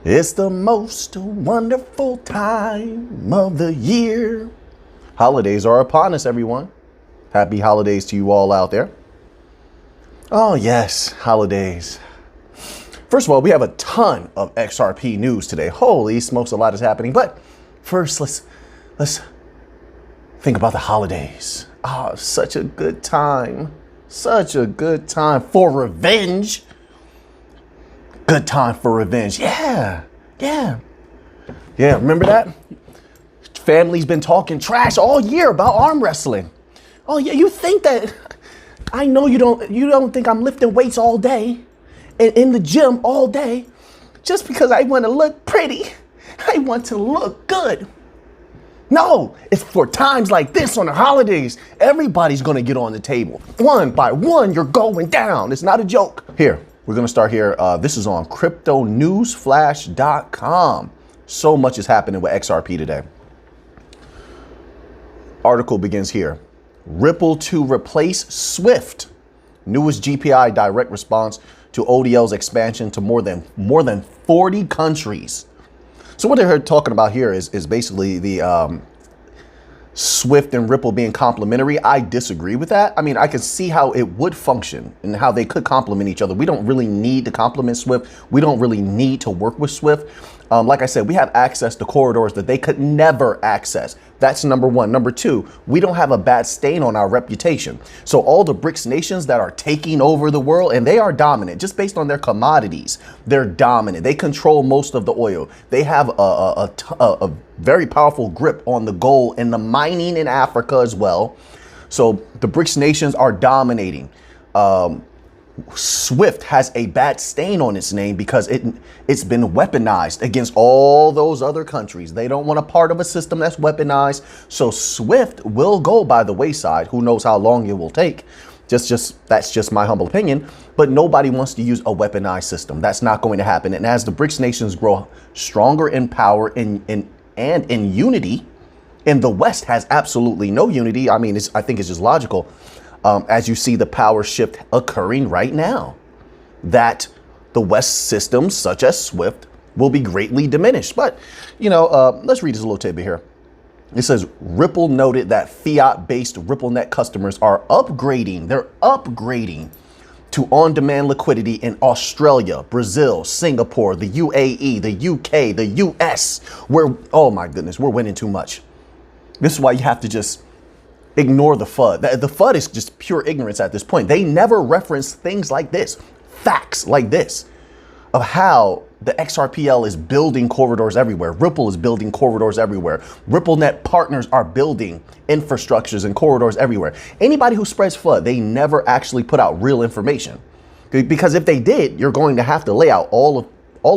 It's the most wonderful time of the year. Holidays are upon us, everyone. Happy holidays to you all out there. Oh, yes, holidays. First of all, we have a ton of XRP news today. Holy smokes, a lot is happening. But first, let's think about the holidays. Oh, such a good time. Such a good time for revenge. Good time for revenge. Yeah. Remember that? Family's been talking trash all year about arm wrestling. Oh yeah, you think that? I know you don't think I'm lifting weights all day and in the gym all day just because I want to look pretty. I want to look good. No, it's for times like this on the holidays. Everybody's going to get on the table. One by one, you're going down. It's not a joke. Here, we're going to start here. This is on cryptonewsflash.com. So much is happening with XRP today. Article begins here. Ripple to replace SWIFT. Newest GPI direct response to ODL's expansion to more than 40 countries. So what they're talking about here is basically the SWIFT and Ripple being complementary. I disagree with that. I mean, I can see how it would function and how they could complement each other. We don't really need to complement SWIFT. We don't really need to work with SWIFT. Like I said, we have access to corridors that they could never access. That's number one. Number two, we don't have a bad stain on our reputation. So all the BRICS nations that are taking over the world, and they are dominant just based on their commodities. They're dominant. They control most of the oil. They have a very powerful grip on the gold and the mining in Africa as well. So the BRICS nations are dominating. SWIFT has a bad stain on its name because it's been weaponized against all those other countries. They don't want a part of a system that's weaponized. So SWIFT will go by the wayside. Who knows how long it will take? That's just my humble opinion. But nobody wants to use a weaponized system. That's not going to happen. And as the BRICS nations grow stronger in power and in unity, and the West has absolutely no unity. I mean, I think it's just logical. As you see the power shift occurring right now, that the West systems such as SWIFT will be greatly diminished. But, let's read this a little tidbit here. It says Ripple noted that fiat-based RippleNet customers are upgrading. They're upgrading to on-demand liquidity in Australia, Brazil, Singapore, the UAE, the UK, the US. Oh my goodness, we're winning too much. This is why you have to just ignore the FUD. The FUD is just pure ignorance at this point. They never reference things like this, facts like this, of how the XRPL is building corridors everywhere. Ripple is building corridors everywhere. RippleNet partners are building infrastructures and corridors everywhere. Anybody who spreads FUD, they never actually put out real information. Because if they did, you're going to have to lay out all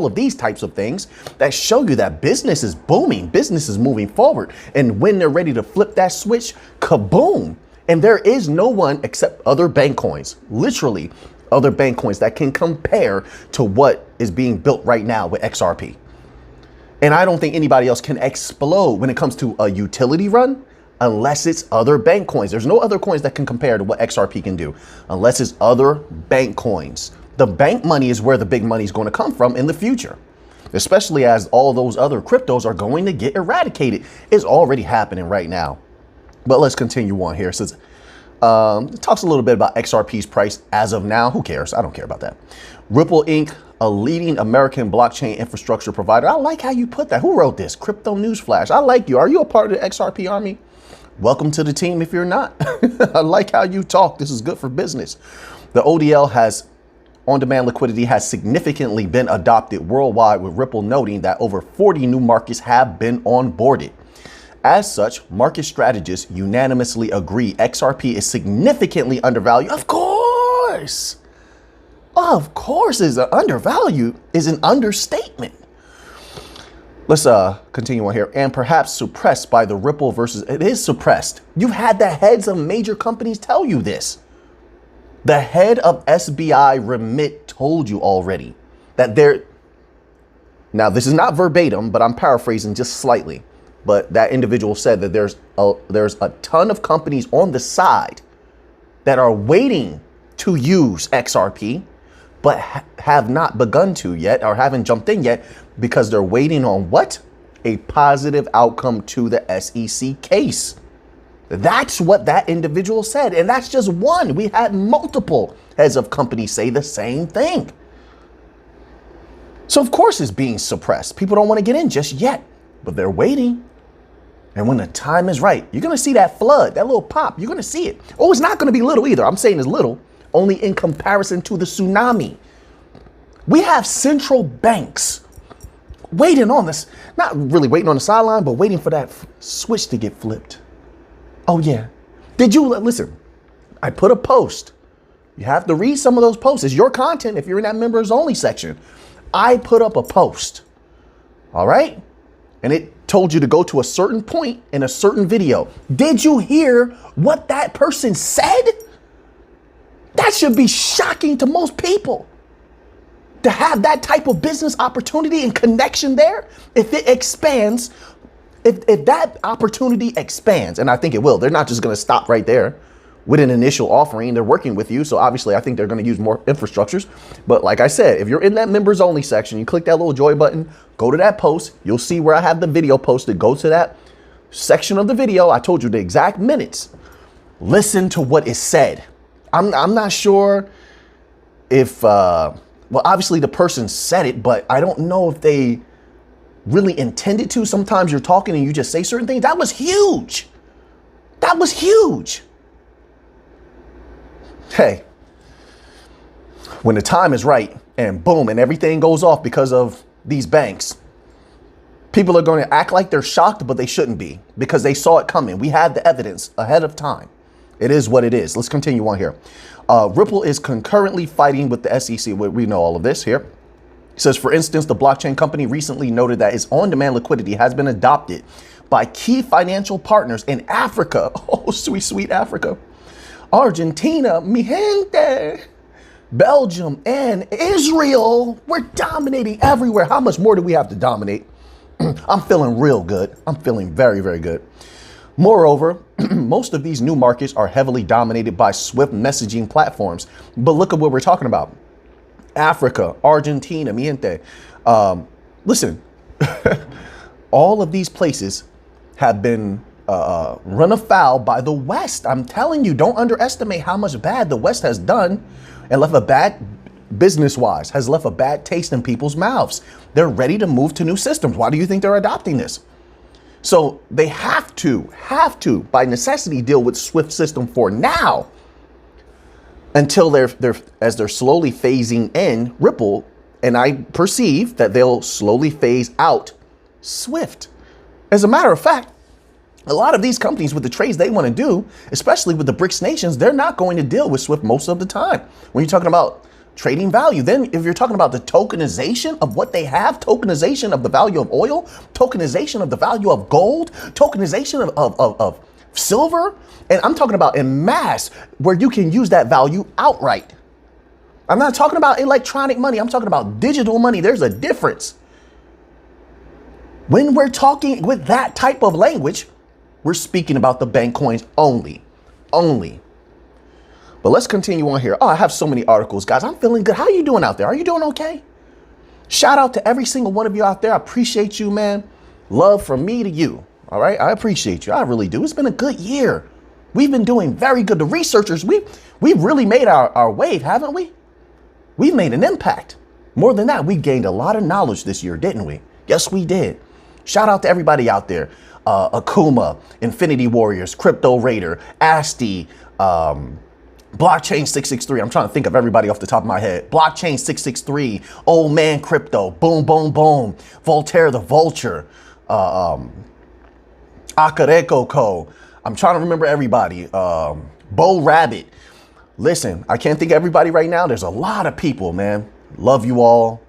of these types of things that show you that business is booming, business is moving forward. And when they're ready to flip that switch, kaboom. And there is no one except other bank coins, literally other bank coins that can compare to what is being built right now with XRP. And I don't think anybody else can explode when it comes to a utility run unless it's other bank coins. There's no other coins that can compare to what XRP can do unless it's other bank coins. The bank money is where the big money is going to come from in the future, especially as all those other cryptos are going to get eradicated. It's already happening right now. But let's continue on here. It says, it talks a little bit about XRP's price as of now. Who cares? I don't care about that. Ripple Inc., a leading American blockchain infrastructure provider. I like how you put that. Who wrote this? Crypto Newsflash. I like you. Are you a part of the XRP army? Welcome to the team if you're not. I like how you talk. This is good for business. The ODL has on-demand liquidity has significantly been adopted worldwide, with Ripple noting that over 40 new markets have been onboarded. As such, market strategists unanimously agree XRP is significantly undervalued. Of course, is undervalued is an understatement. Let's continue on here. And perhaps suppressed by the Ripple versus, it is suppressed. You've had the heads of major companies tell you this. The head of SBI Remit told you already that now this is not verbatim, but I'm paraphrasing just slightly. But that individual said that there's a ton of companies on the side that are waiting to use XRP, but have not begun to yet, or haven't jumped in yet, because they're waiting on what? A positive outcome to the SEC case. That's what that individual said. And that's just one. We had multiple heads of companies say the same thing. So of course it's being suppressed. People don't want to get in just yet, but they're waiting. And when the time is right, you're going to see that flood, that little pop. You're going to see it. Oh, it's not going to be little either. I'm saying it's little, only in comparison to the tsunami. We have central banks waiting on this, not really waiting on the sideline, but waiting for that switch to get flipped. Oh, yeah. Did you listen? I put a post. You have to read some of those posts. It's your content if you're in that members only section. I put up a post. All right. And it told you to go to a certain point in a certain video. Did you hear what that person said? That should be shocking to most people. To have that type of business opportunity and connection there, if it expands, if that opportunity expands, and I think it will, they're not just going to stop right there with an initial offering. They're working with you. So obviously, I think they're going to use more infrastructures. But like I said, if you're in that members only section, you click that little joy button, go to that post. You'll see where I have the video posted. Go to that section of the video. I told you the exact minutes. Listen to what is said. I'm not sure if, well, obviously the person said it, but I don't know if they really intended to. Sometimes you're talking and you just say certain things. That was huge. That was huge. Hey, when the time is right and boom, and everything goes off because of these banks, people are going to act like they're shocked, but they shouldn't be because they saw it coming. We had the evidence ahead of time. It is what it is. Let's continue on here. Ripple is concurrently fighting with the SEC. We know all of this here. It says, for instance, the blockchain company recently noted that its on-demand liquidity has been adopted by key financial partners in Africa. Oh, sweet, sweet Africa. Argentina, mi gente, Belgium, and Israel. We're dominating everywhere. How much more do we have to dominate? I'm feeling real good. I'm feeling very, very good. Moreover, most of these new markets are heavily dominated by Swift messaging platforms. But look at what we're talking about. Africa, Argentina, mi gente. Listen, all of these places have been run afoul by the West. I'm telling you, don't underestimate how much bad the West has done and left a bad business-wise, has left a bad taste in people's mouths. They're ready to move to new systems. Why do you think they're adopting this? So they have to, by necessity, deal with Swift system for now until they're slowly phasing in Ripple. And I perceive that they'll slowly phase out Swift. As a matter of fact, a lot of these companies with the trades they want to do, especially with the BRICS nations, they're not going to deal with Swift most of the time. When you're talking about trading value, then if you're talking about the tokenization of what they have, tokenization of the value of oil, tokenization of the value of gold, tokenization of silver, and I'm talking about en masse where you can use that value outright. I'm not talking about electronic money. I'm talking about digital money. There's a difference. When we're talking with that type of language, we're speaking about the bank coins only. But let's continue on here. Oh, I have so many articles, guys. I'm feeling good. How are you doing out there? Are you doing okay? Shout out to every single one of you out there. I appreciate you, man. Love from me to you. All right. I appreciate you. I really do. It's been a good year. We've been doing very good. The researchers, we've really made our wave, haven't we? We've made an impact. More than that, we gained a lot of knowledge this year, didn't we? Yes, we did. Shout out to everybody out there. Akuma, Infinity Warriors, Crypto Raider, Asti, Blockchain 663. I'm trying to think of everybody off the top of my head. Blockchain 663, Old Man Crypto, Boom, Boom, Boom, Voltaire the Vulture, Akareko Co. I'm trying to remember everybody. Bo Rabbit. Listen, I can't think of everybody right now. There's a lot of people, man. Love you all.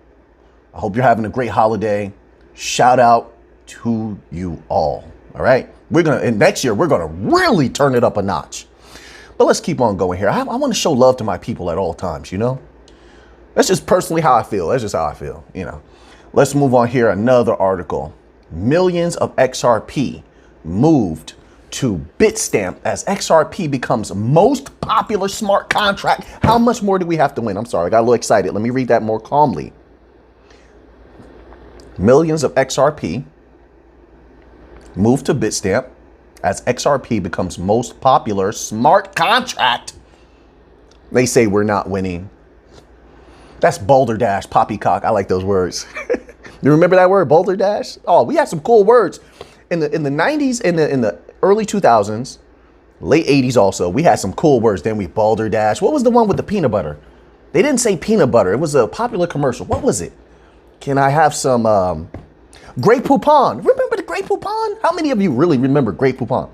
I hope you're having a great holiday. Shout out to you all. All right. And next year, we're going to really turn it up a notch. But let's keep on going here. I want to show love to my people at all times, you know? That's just personally how I feel. That's just how I feel, you know? Let's move on here. Another article. Millions of XRP moved to Bitstamp as XRP becomes most popular smart contract. How much more do we have to win? I'm sorry, I got a little excited. Let me read that more calmly. Millions of XRP move to Bitstamp as XRP becomes most popular smart contract. They say we're not winning. That's balderdash, poppycock. I like those words. You remember that word, balderdash? Oh, we had some cool words in the 90s, in the early 2000s, late 80s also. We had some cool words. Then we balderdash. What was the one with the peanut butter? They didn't say peanut butter. It was a popular commercial. What was it? Can I have some Grey Poupon? Remember the Grey Poupon? How many of you really remember Grey Poupon?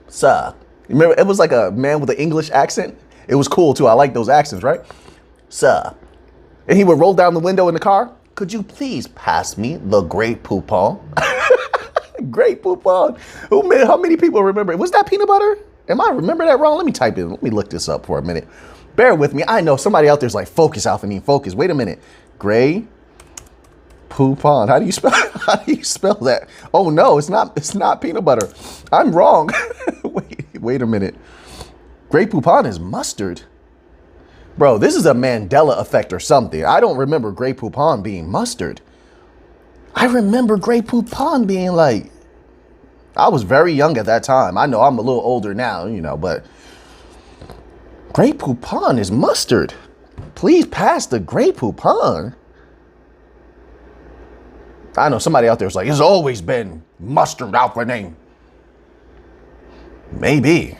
Sir, remember it was like a man with an English accent. It was cool too. I like those accents, right? Sir. And he would roll down the window in the car. Could you please pass me the Grey Poupon? Grey Poupon. How many people remember it? Was that peanut butter? Am I remember that wrong? Let me type in. Let me look this up for a minute. Bear with me. I know somebody out there's like, focus, Alpha, focus. Wait a minute. Grey Poupon. How do you spell that? Oh no, it's not peanut butter. I'm wrong. Wait a minute. Grey Poupon is mustard. Bro, this is a Mandela effect or something. I don't remember Grey Poupon being mustard. I remember Grey Poupon being like, I was very young at that time. I know I'm a little older now, but Grey Poupon is mustard. Please pass the Grey Poupon. I know somebody out there is like, it's always been mustard, Alpha name. Maybe.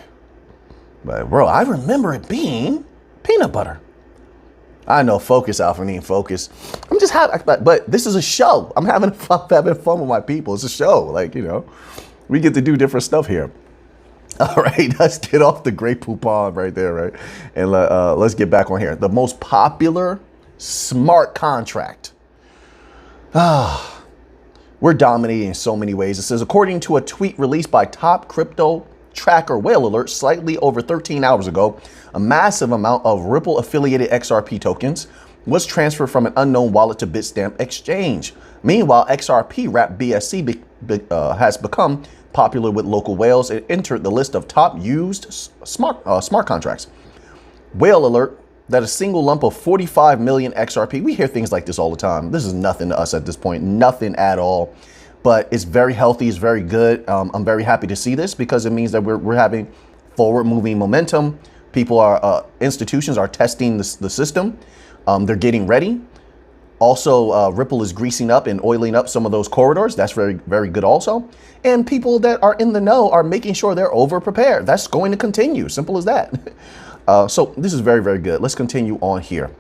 But bro, I remember it being peanut butter. I know, focus, Alpha, focus. I'm just having, but this is a show. I'm having fun with my people. It's a show. Like, we get to do different stuff here. All right, let's get off the Grey Poupon right there, right? And let's get back on here. The most popular smart contract. We're dominating in so many ways. It says, according to a tweet released by Top Crypto Tracker Whale Alert slightly over 13 hours ago, a massive amount of Ripple affiliated XRP tokens was transferred from an unknown wallet to Bitstamp exchange. Meanwhile, XRP wrapped BSC has become popular with local whales and entered the list of top used smart contracts. Whale Alert that a single lump of 45 million XRP. We hear things like this all the time. This is nothing to us at this point, nothing at all. But it's very healthy, it's very good. I'm very happy to see this because it means that we're having forward moving momentum. People are, institutions are testing the system. They're getting ready. Also, Ripple is greasing up and oiling up some of those corridors. That's very, very good also. And people that are in the know are making sure they're over prepared. That's going to continue. Simple as that. So this is very, very good. Let's continue on here.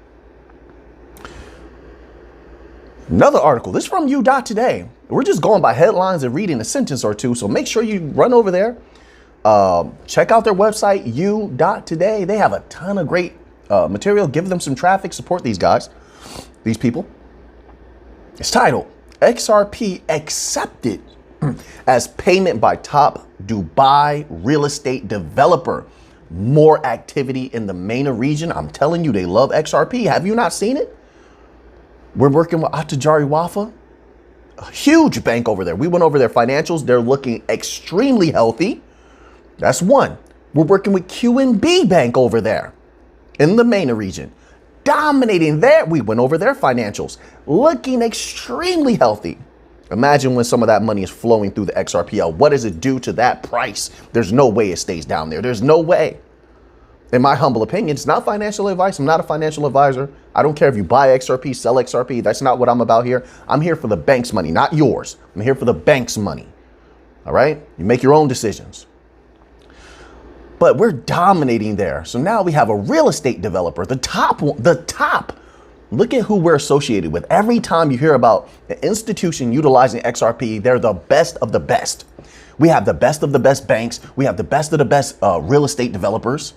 Another article. This is from U.Today. We're just going by headlines and reading a sentence or two. So make sure you run over there. Check out their website, U.Today. They have a ton of great material. Give them some traffic. Support these guys, these people. It's titled XRP Accepted as Payment by Top Dubai Real Estate Developer. More activity in the MENA region. I'm telling you, they love XRP. Have you not seen it? We're working with Attajari Wafa, a huge bank over there. We went over their financials. They're looking extremely healthy. That's one. We're working with QNB Bank over there in the MENA region, dominating there. We went over their financials, looking extremely healthy. Imagine when some of that money is flowing through the XRPL. What does it do to that price? There's no way it stays down there. There's no way. In my humble opinion, it's not financial advice. I'm not a financial advisor. I don't care if you buy XRP, sell XRP. That's not what I'm about here. I'm here for the bank's money, not yours. I'm here for the bank's money. All right? You make your own decisions. But we're dominating there. So now we have a real estate developer, the top. Look at who we're associated with. Every time you hear about an institution utilizing XRP, they're the best of the best. We have the best of the best banks. We have the best of the best real estate developers.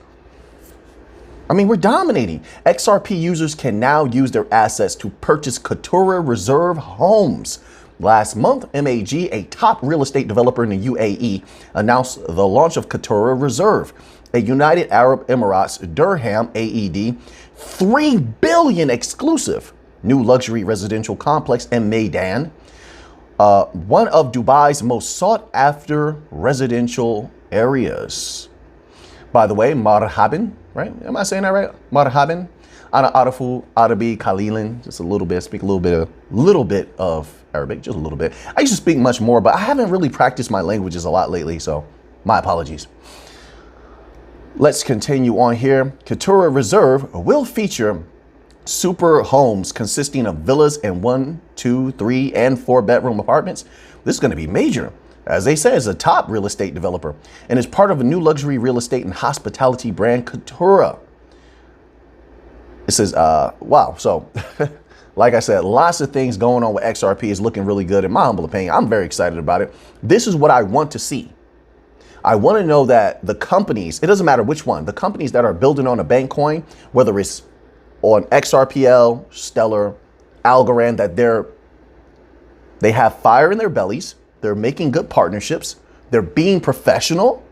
I mean, we're dominating. XRP users can now use their assets to purchase Qatar Reserve homes. Last month, MAG, a top real estate developer in the UAE, announced the launch of Qatar Reserve, a United Arab Emirates Dirham AED 3 billion exclusive new luxury residential complex in Meydan, one of Dubai's most sought after residential areas. By the way, marhaban, right? Am I saying that right? Marhaban. Ana arafu Arabi Kalilan. Just a little bit. Speak a little bit of Arabic, just a little bit. I used to speak much more, but I haven't really practiced my languages a lot lately, so my apologies. Let's continue on here. Keturah Reserve will feature super homes consisting of villas and 1, 2, 3, and 4 bedroom apartments. This is going to be major. As they say, it's a top real estate developer and is part of a new luxury real estate and hospitality brand, Keturah. It says, wow. So like I said, lots of things going on with XRP is looking really good in my humble opinion. I'm very excited about it. This is what I want to see. I want to know that the companies, it doesn't matter which one, the companies that are building on a bank coin, whether it's on XRPL, Stellar, Algorand, that they have fire in their bellies. They're making good partnerships. They're being professional.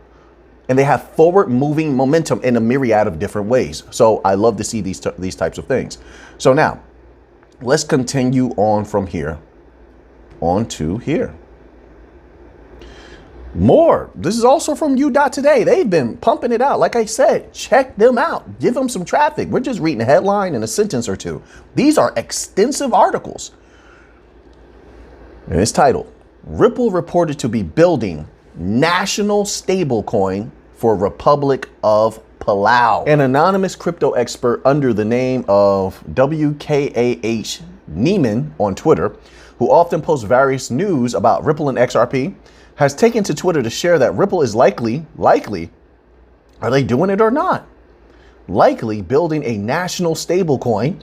And they have forward moving momentum in a myriad of different ways. So I love to see these types of things. So now let's continue on from here on to here. More. This is also from U.Today. They've been pumping it out. Like I said, check them out. Give them some traffic. We're just reading a headline and a sentence or two. These are extensive articles. And it's titled, Ripple reported to be building national stablecoin for Republic of Palau. An anonymous crypto expert under the name of WKAH Neiman on Twitter, who often posts various news about Ripple and XRP, has taken to Twitter to share that Ripple is likely, are they doing it or not? Likely building a national stablecoin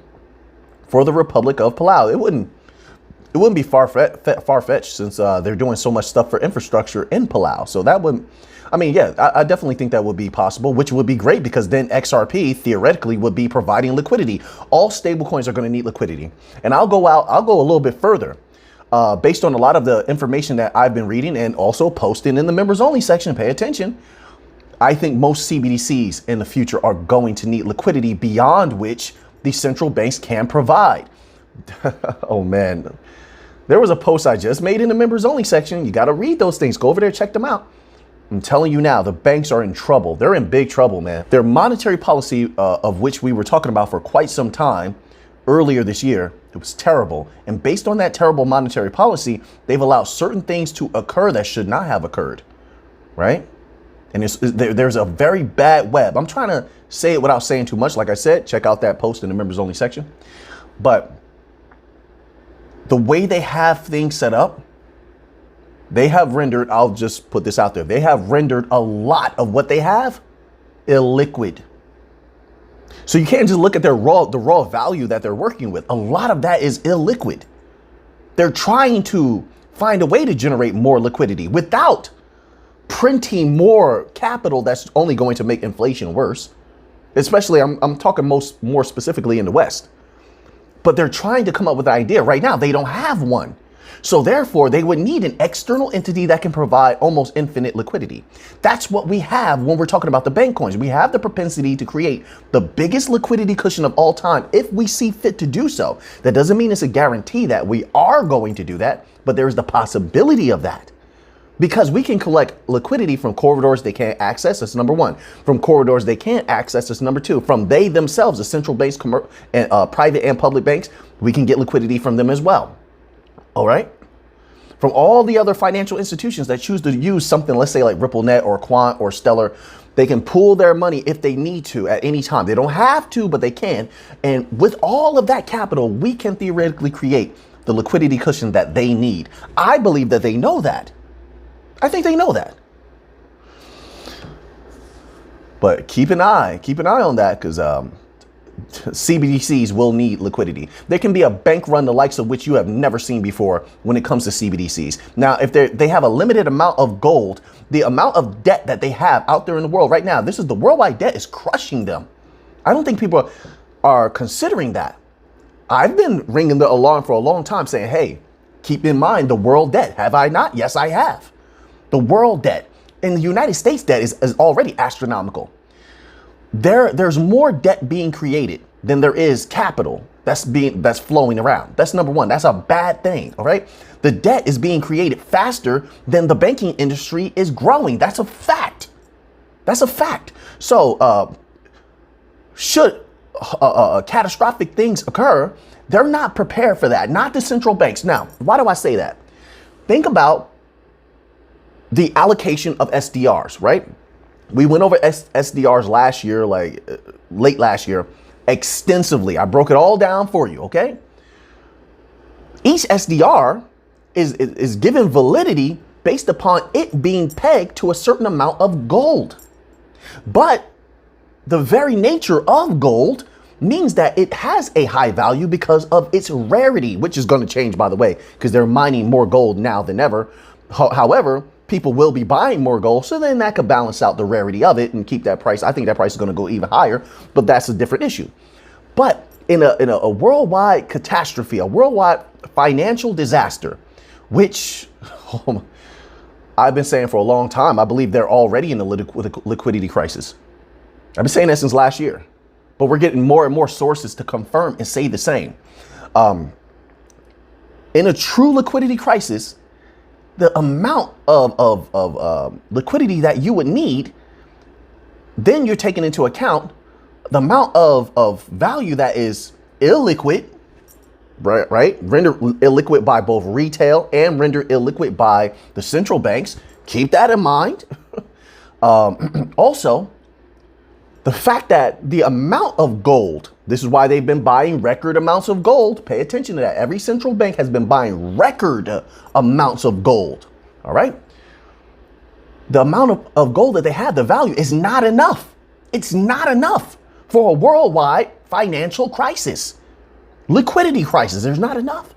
for the Republic of Palau. It wouldn't be far-fetched since they're doing so much stuff for infrastructure in Palau. So that would, I mean, yeah, I definitely think that would be possible, which would be great because then XRP theoretically would be providing liquidity. All stablecoins are going to need liquidity. And I'll go a little bit further. Based on a lot of the information that I've been reading and also posting in the members only section, pay attention. I think most CBDCs in the future are going to need liquidity beyond which the central banks can provide. Oh man. There was a post I just made in the members only section. You got to read those things. Go over there, check them out. I'm telling you now, the banks are in trouble. They're in big trouble, man. Their monetary policy, of which we were talking about for quite some time earlier this year, it was terrible. And based on that terrible monetary policy, they've allowed certain things to occur that should not have occurred, right? And there's a very bad web. I'm trying to say it without saying too much. Like I said, check out that post in the members only section. But the way they have things set up, they have rendered, I'll just put this out there, they have rendered a lot of what they have illiquid. So you can't just look at the raw value that they're working with. A lot of that is illiquid. They're trying to find a way to generate more liquidity without printing more capital that's only going to make inflation worse. Especially, I'm talking more specifically in the West. But they're trying to come up with an idea. Right now, they don't have one. So therefore, they would need an external entity that can provide almost infinite liquidity. That's what we have when we're talking about the bank coins. We have the propensity to create the biggest liquidity cushion of all time if we see fit to do so. That doesn't mean it's a guarantee that we are going to do that, but there's the possibility of that. Because we can collect liquidity from corridors they can't access, that's number one. From corridors they can't access, that's number two. From they themselves, the central banks, private and public banks, we can get liquidity from them as well. All right. From all the other financial institutions that choose to use something, let's say like RippleNet or Quant or Stellar, they can pool their money if they need to at any time. They don't have to, but they can. And with all of that capital, we can theoretically create the liquidity cushion that they need. I believe that they know that. I think they know that. But keep an eye on that because CBDCs will need liquidity. There can be a bank run the likes of which you have never seen before when it comes to CBDCs. Now, if they have a limited amount of gold, the amount of debt that they have out there in the world right now, the worldwide debt is crushing them. I don't think people are considering that. I've been ringing the alarm for a long time saying, hey, keep in mind the world debt. Have I not? Yes, I have. The world debt and the United States debt is already astronomical. There's more debt being created than there is capital that's flowing around. That's number one. That's a bad thing. All right. The debt is being created faster than the banking industry is growing. That's a fact. That's a fact. So should catastrophic things occur, they're not prepared for that. Not the central banks. Now, why do I say that? Think about the allocation of SDRs, right? We went over SDRs last year, like late last year, extensively. I broke it all down for you, okay? Each SDR is given validity based upon it being pegged to a certain amount of gold. But the very nature of gold means that it has a high value because of its rarity, which is going to change, by the way, because they're mining more gold now than ever. However, people will be buying more gold, so then that could balance out the rarity of it and keep that price. I think that price is going to go even higher, but that's a different issue. But in a worldwide catastrophe, a worldwide financial disaster, which I've been saying for a long time, I believe they're already in a liquidity crisis. I've been saying that since last year, but we're getting more and more sources to confirm and say the same. In a true liquidity crisis, the amount of liquidity that you would need, then you're taking into account the amount of value that is illiquid, right? Rendered illiquid by both retail and rendered illiquid by the central banks. Keep that in mind. Also, the fact that the amount of gold, this is why they've been buying record amounts of gold. Pay attention to that. Every central bank has been buying record amounts of gold. All right. The amount of gold that they have, the value is not enough. It's not enough for a worldwide financial crisis, liquidity crisis. There's not enough.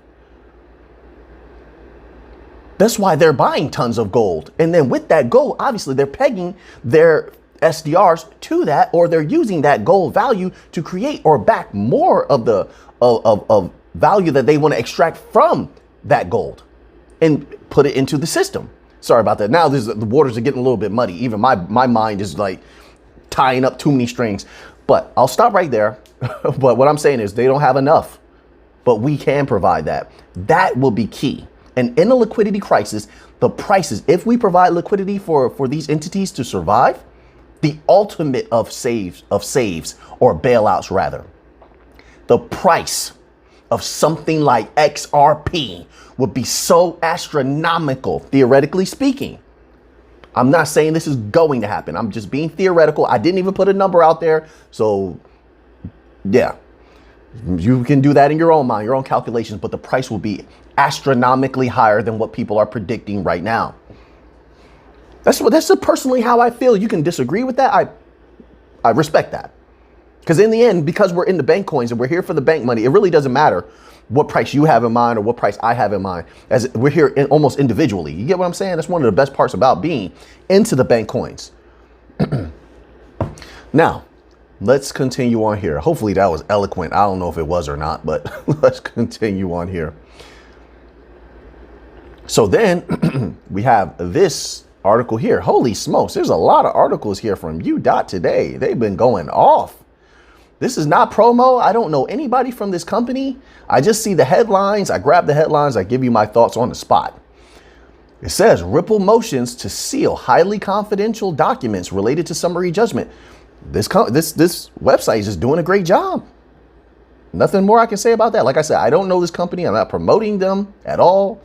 That's why they're buying tons of gold. And then with that gold, obviously they're pegging their SDRs to that, or they're using that gold value to create or back more of the of value that they want to extract from that gold and put it into the system. Sorry about that. Now the waters are getting a little bit muddy. Even my mind is like tying up too many strings, but I'll stop right there. But what I'm saying is they don't have enough, but we can provide that. That will be key. And in a liquidity crisis, the prices, if we provide liquidity for these entities to survive, the ultimate of saves or bailouts rather, the price of something like XRP would be so astronomical, theoretically speaking. I'm not saying this is going to happen. I'm just being theoretical. I didn't even put a number out there. So yeah, you can do that in your own mind, your own calculations, but the price will be astronomically higher than what people are predicting right now. That's personally how I feel. You can disagree with that. I respect that. Because in the end, because we're in the bank coins and we're here for the bank money, it really doesn't matter what price you have in mind or what price I have in mind, as we're here almost individually. You get what I'm saying? That's one of the best parts about being into the bank coins. Now, let's continue on here. Hopefully that was eloquent. I don't know if it was or not, but let's continue on here. So then we have this article here. Holy smokes, there's a lot of articles here from U.Today. They've been going off. This is not promo. I don't know anybody from this company. I just see the headlines. I grab the headlines. I give you my thoughts on the spot. It says Ripple motions to seal highly confidential documents related to summary judgment. This website is just doing a great job. Nothing more I can say about that. Like I said, I don't know this company. I'm not promoting them at all.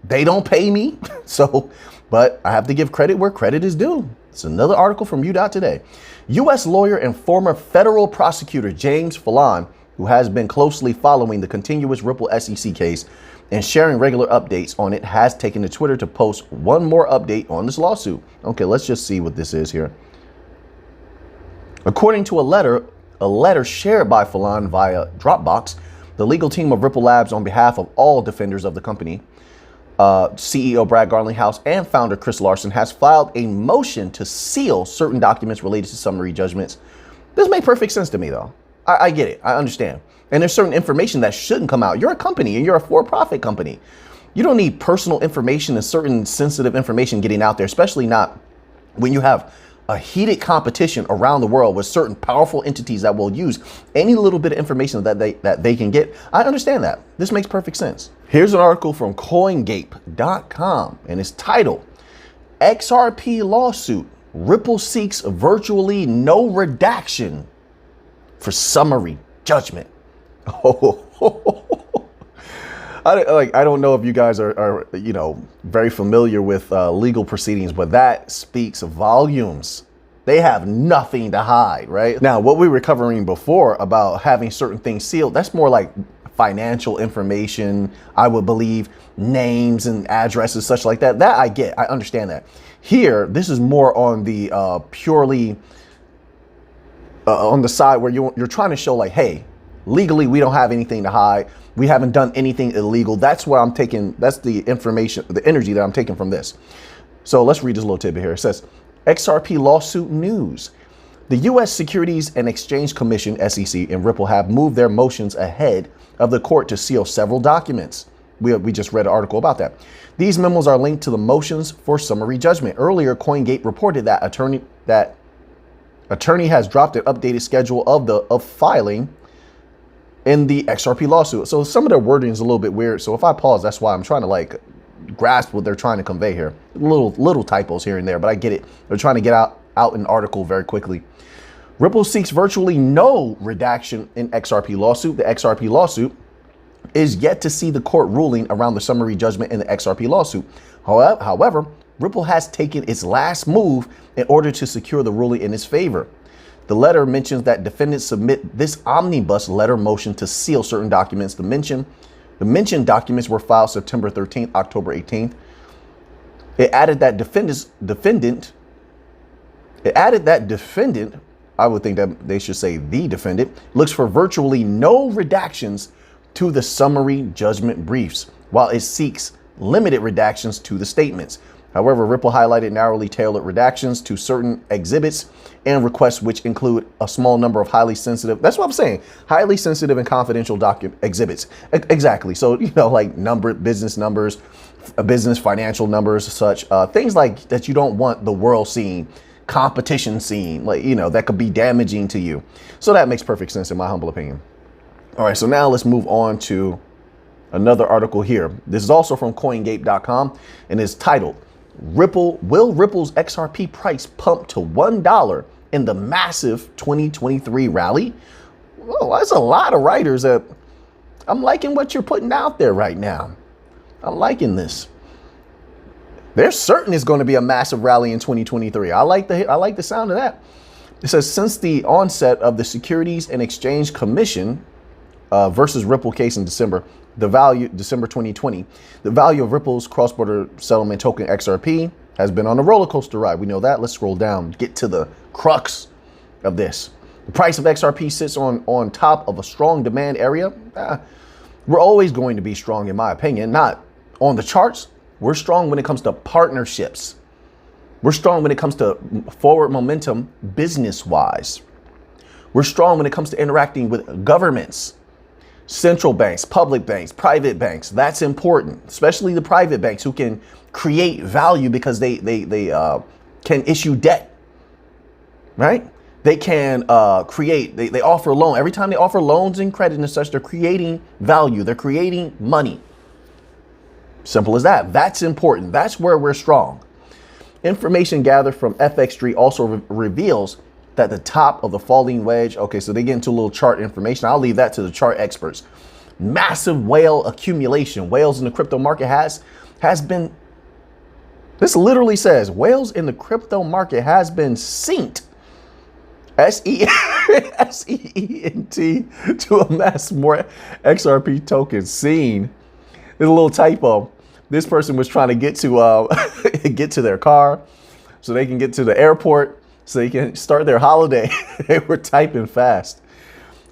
They don't pay me. So, but I have to give credit where credit is due. It's another article from U.Today. U.S. lawyer and former federal prosecutor James Fallon, who has been closely following the continuous Ripple SEC case and sharing regular updates on it, has taken to Twitter to post one more update on this lawsuit. Okay, let's just see what this is here. According to a letter shared by Fallon via Dropbox, the legal team of Ripple Labs, on behalf of all defenders of the company, CEO Brad Garlinghouse and founder Chris Larson, has filed a motion to seal certain documents related to summary judgments. This makes perfect sense to me, though. I get it. I understand. And there's certain information that shouldn't come out. You're a company and you're a for-profit company. You don't need personal information and certain sensitive information getting out there, especially not when you have a heated competition around the world with certain powerful entities that will use any little bit of information that they can get. I understand that. This makes perfect sense. Here's an article from CoinGape.com, and it's titled XRP Lawsuit Ripple seeks virtually no redaction for summary judgment. I don't know if you guys are very familiar with legal proceedings, but that speaks volumes. They have nothing to hide, right? Now, what we were covering before about having certain things sealed, that's more like financial information, I would believe, names and addresses, such like that. That I get, I understand that. Here, this is more on the purely on the side where you're trying to show like, hey, legally, we don't have anything to hide. We haven't done anything illegal. That's where I'm taking, that's the information, the energy that I'm taking from this. So let's read this little tidbit here. It says, XRP lawsuit news. The U.S. Securities and Exchange Commission, SEC, and Ripple have moved their motions ahead of the court to seal several documents. We just read an article about that. These memos are linked to the motions for summary judgment. Earlier, CoinGate reported that attorney has dropped an updated schedule of filing in the XRP lawsuit. So some of their wording is a little bit weird. So if I pause, that's why I'm trying to like grasp what they're trying to convey here. Little typos here and there, but I get it. They're trying to get out an article very quickly. Ripple seeks virtually no redaction in XRP lawsuit. The XRP lawsuit is yet to see the court ruling around the summary judgment in the XRP lawsuit. However, Ripple has taken its last move in order to secure the ruling in its favor. The letter mentions that defendants submit this omnibus letter motion to seal certain documents. The mentioned documents were filed September 13th, October 18th. It added that defendant, I would think that they should say the defendant, looks for virtually no redactions to the summary judgment briefs, while it seeks limited redactions to the statements. However, Ripple highlighted narrowly tailored redactions to certain exhibits and requests, which include a small number of highly sensitive, that's what I'm saying, highly sensitive and confidential exhibits. Exactly. So, like business numbers, business financial numbers, such things like that you don't want the world seeing, competition seeing, like, that could be damaging to you. So that makes perfect sense in my humble opinion. All right, so now let's move on to another article here. This is also from CoinGate.com and is titled, Will Ripple's XRP price pump to $1 in the massive 2023 rally? Well, that's a lot of writers. I'm liking what you're putting out there right now. I'm liking this. There's certain is going to be a massive rally in 2023. I like the sound of that. It says, since the onset of the Securities and Exchange Commission versus Ripple case in December 2020, the value of Ripple's cross-border settlement token XRP has been on a roller coaster ride. We know that. Let's scroll down, get to the crux of this. The price of XRP sits on top of a strong demand area. We're always going to be strong, in my opinion, not on the charts. We're strong when it comes to partnerships. We're strong when it comes to forward momentum business-wise. We're strong when it comes to interacting with governments, central banks, public banks, private banks. That's important, especially the private banks who can create value because they can issue debt, right? They can they offer a loan. Every time they offer loans and credit and such, they're creating value. They're creating money. Simple as that. That's important. That's where we're strong. Information gathered from FX Street also reveals that the top of the falling wedge. Okay, so they get into a little chart information. I'll leave that to the chart experts. Massive whale accumulation. Whales in the crypto market has been, this literally says, whales in the crypto market has been synced. S-E-E-N-T to amass more XRP tokens. Seen. There's a little typo. This person was trying to get to get to their car so they can get to the airport so they can start their holiday. They were typing fast.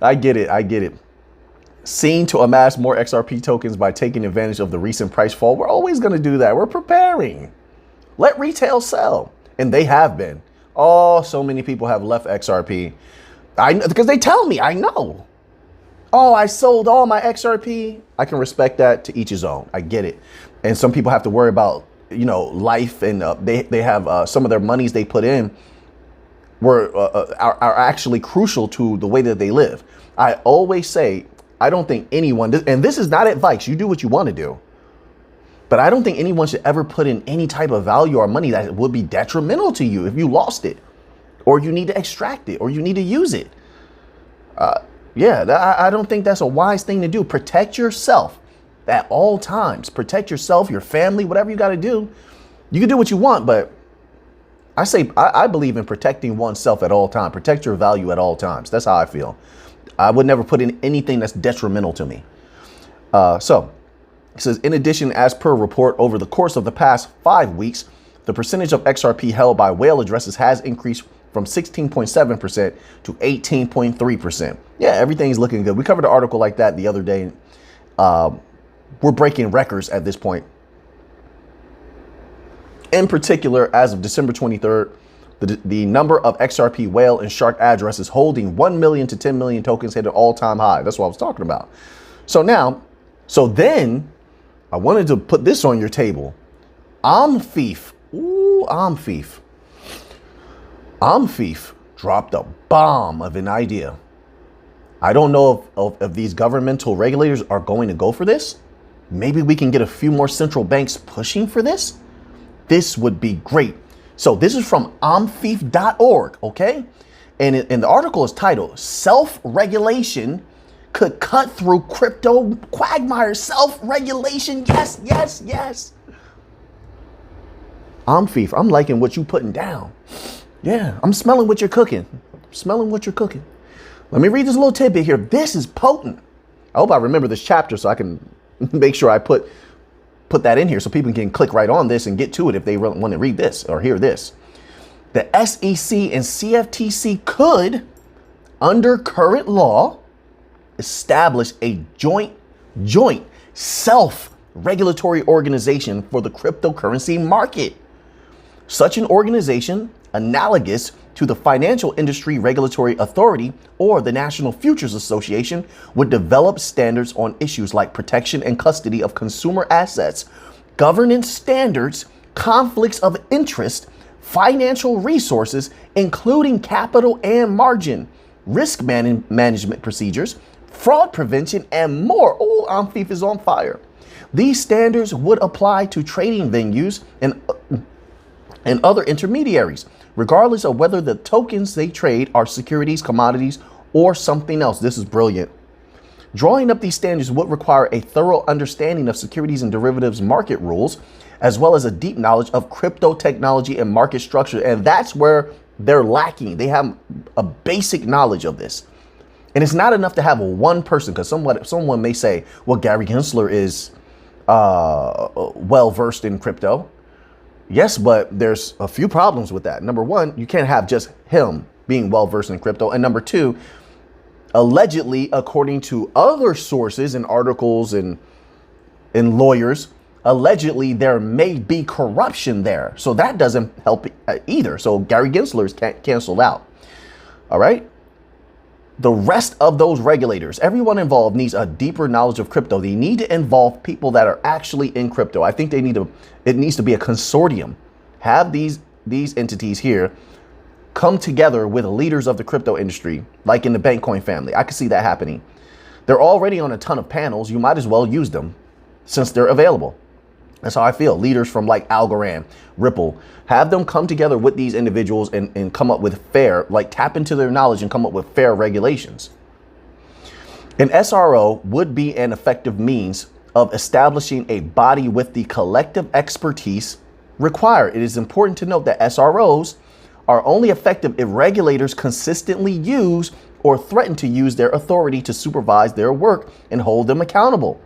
I get it. Seen to amass more XRP tokens by taking advantage of the recent price fall. We're always going to do that. We're preparing. Let retail sell. And they have been. Oh, so many people have left XRP. I know, because they tell me, I know. Oh, I sold all my XRP. I can respect that, to each his own. I get it. And some people have to worry about, life, and they have some of their monies they put in are actually crucial to the way that they live. I always say, I don't think anyone, and this is not advice. You do what you want to do. But I don't think anyone should ever put in any type of value or money that would be detrimental to you if you lost it, or you need to extract it, or you need to use it. I don't think that's a wise thing to do. Protect yourself at all times. Protect yourself, your family, whatever you got to do. You can do what you want, but I believe in protecting oneself at all times. Protect your value at all times. That's how I feel. I would never put in anything that's detrimental to me. So it says, in addition, as per report, over the course of the past 5 weeks, the percentage of XRP held by whale addresses has increased from 16.7% to 18.3%. Yeah, everything's looking good. We covered an article like that the other day. We're breaking records at this point. In particular, as of December 23rd, the number of XRP whale and shark addresses holding 1 million to 10 million tokens hit an all-time high. That's what I was talking about. So then I wanted to put this on your table. OMFIF. Ooh, OMFIF. OMFIF dropped a bomb of an idea. I don't know if these governmental regulators are going to go for this. Maybe we can get a few more central banks pushing for this. This would be great. So this is from omfif.org, okay? And the article is titled, Self-Regulation Could Cut Through Crypto Quagmire. Self-regulation, yes, yes, yes. OMFIF, I'm liking what you putting down. Yeah, I'm smelling what you're cooking. Smelling what you're cooking. Let me read this little tidbit here. This is potent. I hope I remember this chapter so I can make sure I put that in here so people can click right on this and get to it if they really want to read this or hear this. The SEC and CFTC could, under current law, establish a joint self-regulatory organization for the cryptocurrency market. Such an organization, analogous to the Financial Industry Regulatory Authority or the National Futures Association, would develop standards on issues like protection and custody of consumer assets, governance standards, conflicts of interest, financial resources, including capital and margin, risk management procedures, fraud prevention, and more. Oh, OMFIF is on fire. These standards would apply to trading venues and other intermediaries, regardless of whether the tokens they trade are securities, commodities, or something else. This is brilliant. Drawing up these standards would require a thorough understanding of securities and derivatives market rules, as well as a deep knowledge of crypto technology and market structure. And that's where they're lacking. They have a basic knowledge of this. And it's not enough to have one person, because someone may say, well, Gary Gensler is well-versed in crypto. Yes, but there's a few problems with that. Number one, you can't have just him being well-versed in crypto. And number two, allegedly, according to other sources and articles and lawyers, allegedly there may be corruption there. So that doesn't help either. So Gary Gensler is canceled out. All right. The rest of those regulators, everyone involved needs a deeper knowledge of crypto. They need to involve people that are actually in crypto. I think it needs to be a consortium. Have these entities here come together with leaders of the crypto industry, like in the Bankcoin family. I could see that happening. They're already on a ton of panels. You might as well use them since they're available. That's how I feel. Leaders from like Algorand, Ripple, have them come together with these individuals and come up with tap into their knowledge and come up with fair regulations. An SRO would be an effective means of establishing a body with the collective expertise required. It is important to note that SROs are only effective if regulators consistently use or threaten to use their authority to supervise their work and hold them accountable.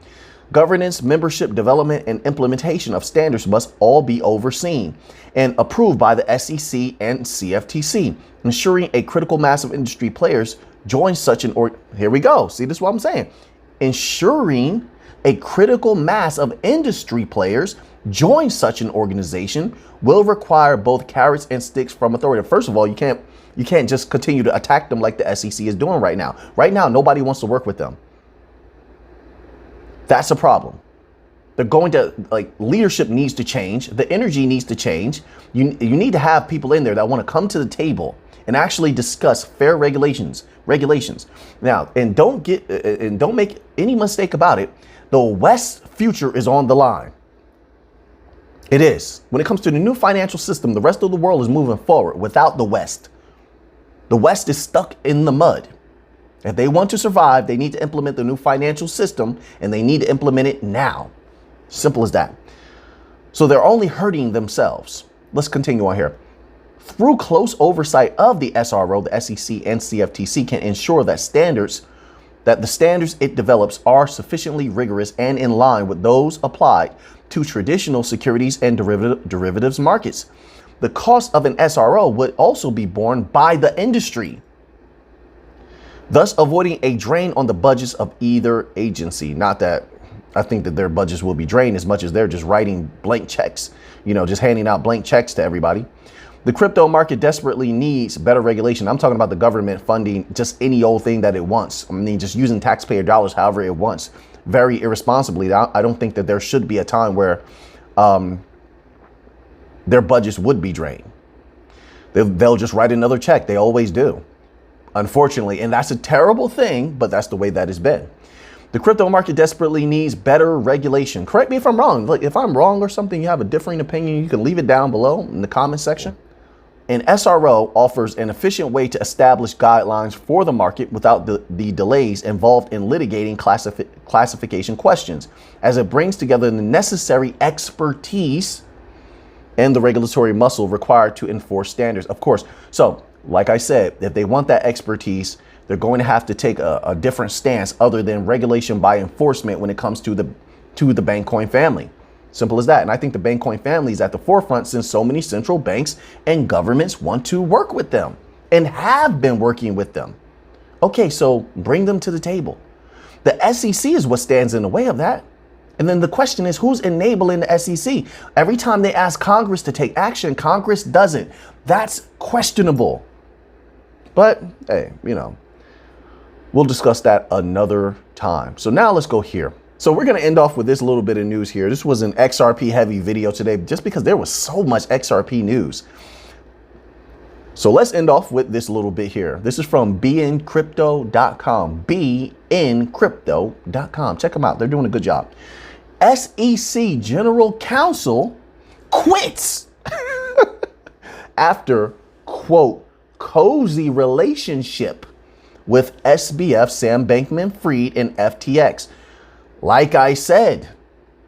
Governance, membership, development, and implementation of standards must all be overseen and approved by the SEC and CFTC, ensuring a critical mass of industry players join such an here we go. See, this is what I'm saying. Ensuring a critical mass of industry players join such an organization will require both carrots and sticks from authority. First of all, you can't just continue to attack them like the SEC is doing right now. Right now, nobody wants to work with them. That's a problem. They're going to, leadership needs to change. The energy needs to change. You need to have people in there that want to come to the table and actually discuss fair regulations. Now, and don't make any mistake about it. The West future is on the line. It is. When it comes to the new financial system, the rest of the world is moving forward without the West. The West is stuck in the mud. If they want to survive, they need to implement the new financial system, and they need to implement it now. Simple as that. So they're only hurting themselves. Let's continue on here. Through close oversight of the SRO, the SEC and CFTC can ensure that the standards it develops are sufficiently rigorous and in line with those applied to traditional securities and derivatives markets. The cost of an SRO would also be borne by the industry, thus avoiding a drain on the budgets of either agency. Not that I think that their budgets will be drained as much as they're just writing blank checks, just handing out blank checks to everybody. The crypto market desperately needs better regulation. I'm talking about the government funding just any old thing that it wants. I mean, just using taxpayer dollars however it wants, very irresponsibly. I don't think that there should be a time where their budgets would be drained. They'll just write another check. They always do, unfortunately. And that's a terrible thing, but that's the way that it's been. The crypto market desperately needs better regulation. Correct me if I'm wrong. Like, if I'm wrong or something, you have a differing opinion, you can leave it down below in the comment section. An SRO offers an efficient way to establish guidelines for the market without the delays involved in litigating classification questions, as it brings together the necessary expertise and the regulatory muscle required to enforce standards. Of course. So, like I said, if they want that expertise, they're going to have to take a different stance other than regulation by enforcement when it comes to the Bankcoin family. Simple as that. And I think the Bankcoin family is at the forefront since so many central banks and governments want to work with them and have been working with them. Okay, so bring them to the table. The SEC is what stands in the way of that. And then the question is, who's enabling the SEC? Every time they ask Congress to take action, Congress doesn't. That's questionable. But hey, we'll discuss that another time. So now let's go here. So we're going to end off with this little bit of news here. This was an XRP heavy video today just because there was so much XRP news. So let's end off with this little bit here. This is from bncrypto.com. bncrypto.com. Check them out. They're doing a good job. SEC General Counsel quits after, quote, cozy relationship with SBF, Sam Bankman-Fried, and FTX. Like I said,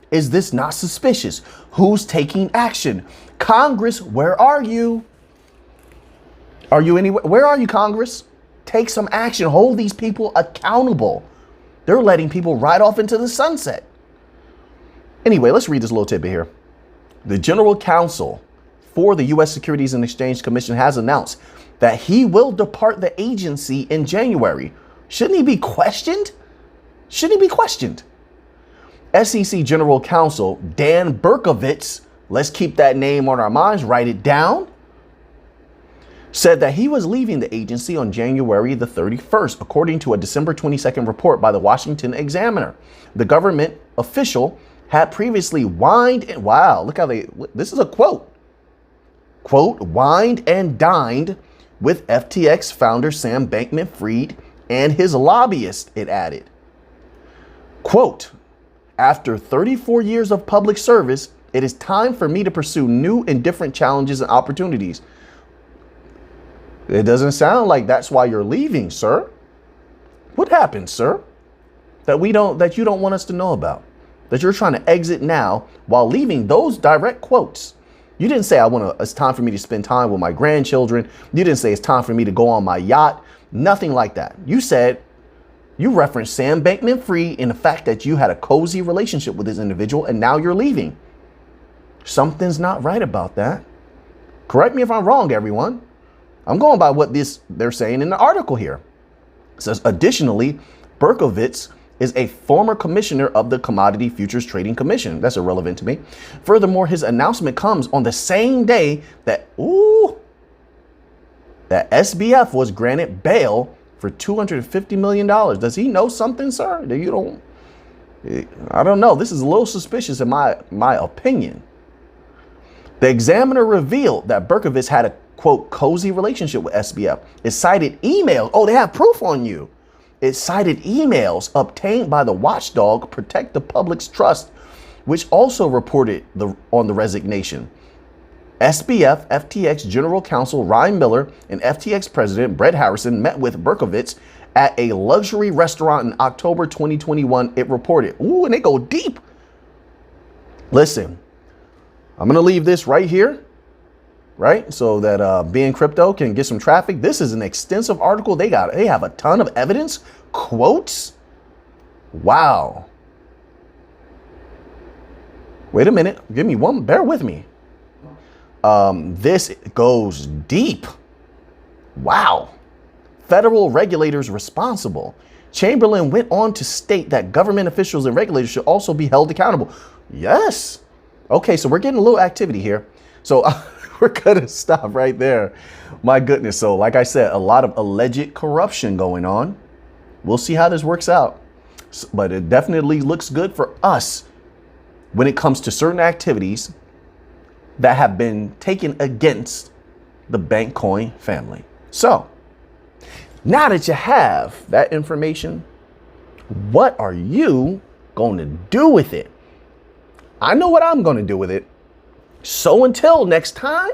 is this not suspicious? Who's taking action? Congress, where are you? Are you anywhere? Where are you, Congress? Take some action. Hold these people accountable. They're letting people ride off into the sunset. Anyway, let's read this little tidbit here. The General Counsel for the U.S. Securities and Exchange Commission has announced that he will depart the agency in January. Shouldn't he be questioned? Shouldn't he be questioned? SEC General Counsel Dan Berkovitz, let's keep that name on our minds, write it down, said that he was leaving the agency on January the 31st, according to a December 22nd report by the Washington Examiner. The government official had previously wined and this is a quote, wined and dined with FTX founder Sam Bankman-Fried and his lobbyist, it added. Quote, after 34 years of public service, it is time for me to pursue new and different challenges and opportunities. It doesn't sound like that's why you're leaving, sir. What happened, sir? That you don't want us to know about? That you're trying to exit now while leaving those direct quotes. You didn't say it's time for me to spend time with my grandchildren. You didn't say it's time for me to go on my yacht. Nothing like that. You referenced Sam Bankman-Fried in the fact that you had a cozy relationship with this individual and now you're leaving. Something's not right about that. Correct me if I'm wrong, everyone. I'm going by what they're saying in the article here. It says, additionally, Berkovitz is a former commissioner of the Commodity Futures Trading Commission. That's irrelevant to me. Furthermore, his announcement comes on the same day that SBF was granted bail for $250 million. Does he know something, sir? I don't know. This is a little suspicious in my opinion. The Examiner revealed that Berkovitz had a, quote, cozy relationship with SBF. It cited emails. Oh, they have proof on you. It cited emails obtained by the watchdog Protect the Public's Trust which also reported on the resignation. SBF FTX General Counsel Ryan Miller and FTX President Brett Harrison met with Berkowitz at a luxury restaurant in October 2021, it reported. Ooh, and they go deep. Listen, I'm going to leave this right here, right? So that Being Crypto can get some traffic. This is an extensive article. They have a ton of evidence, quotes. Wow. Wait a minute. Give me one. Bear with me. This goes deep. Wow. Federal regulators responsible. Chamberlain went on to state that government officials and regulators should also be held accountable. Yes. Okay, so we're getting a little activity here. So we're going to stop right there. My goodness. So like I said, a lot of alleged corruption going on. We'll see how this works out. But it definitely looks good for us when it comes to certain activities that have been taken against the Bankcoin family. So now that you have that information, what are you going to do with it? I know what I'm going to do with it. So until next time,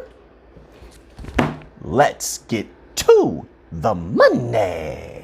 let's get to the money.